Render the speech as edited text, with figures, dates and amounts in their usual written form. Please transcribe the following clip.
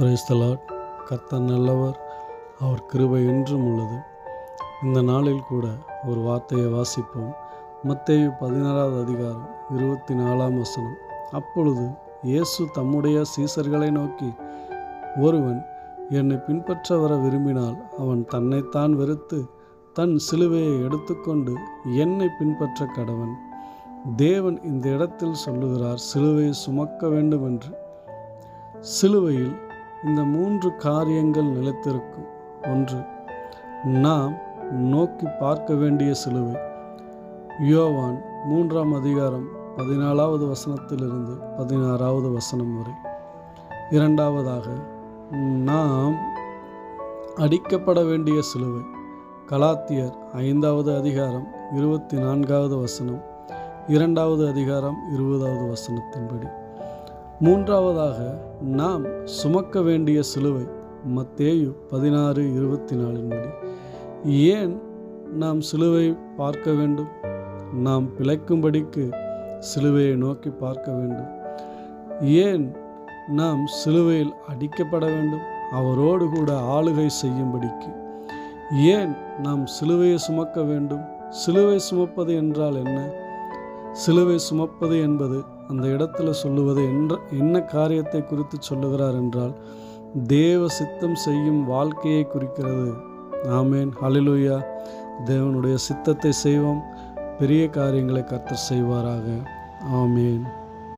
Praise the Lord. கர்த்தர் நல்லவர், அவர் கிருபை என்றும் உள்ளது. இந்த நாளில் கூட ஒரு வார்த்தையை வாசிப்போம். மத்தேயு 16வது அதிகாரம் 24ஆம் வசனம். அப்பொழுது இயேசு தம்முடைய சீசர்களை நோக்கி, ஒருவன் என்னை பின்பற்ற வர விரும்பினால் அவன் தன்னைத்தான் வெறுத்து தன் சிலுவையை எடுத்துக்கொண்டு என்னை பின்பற்ற கடவன். தேவன் இந்த இடத்தில் சொல்லுகிறார், சிலுவையை சுமக்க வேண்டும் என்று. சிலுவையில் இந்த 3 காரியங்கள் நிலைத்திருக்கும். ஒன்று, நாம் நோக்கி பார்க்க வேண்டிய சிலுவை. யோவான் 3ஆம் அதிகாரம் 14வது வசனத்திலிருந்து 16வது வசனம் வரை. இரண்டாவதாக, நாம் அடிக்கப்பட வேண்டிய சிலுவை. கலாத்தியர் 5வது அதிகாரம் 24வது வசனம், 2வது அதிகாரம் 20வது வசனத்தின்படி. மூன்றாவதாக, நாம் சுமக்க வேண்டிய சிலுவை. மத்தேயு 16:24 ஏன் நாம் சிலுவை பார்க்க வேண்டும்? நாம் பிழைக்கும்படிக்கு சிலுவையை நோக்கி பார்க்க வேண்டும். ஏன் நாம் சிலுவையில் அடிக்கப்பட வேண்டும்? அவரோடு கூட ஆளுகை செய்யும்படிக்கு. ஏன் நாம் சிலுவையை சுமக்க வேண்டும்? சிலுவை சுமப்பது என்றால் என்ன? சிலுவை சுமப்பது என்பது அந்த இடத்துல சொல்லுவது என்ன காரியத்தை குறித்து சொல்லுகிறார் என்றால், தேவ சித்தம் செய்யும் வாழ்க்கையை குறிக்கிறது. ஆமேன், ஹல்லேலூயா. தேவனுடைய சித்தத்தை செய்வோம். பெரிய காரியங்களை கர்த்தர் செய்வாராக. ஆமேன்.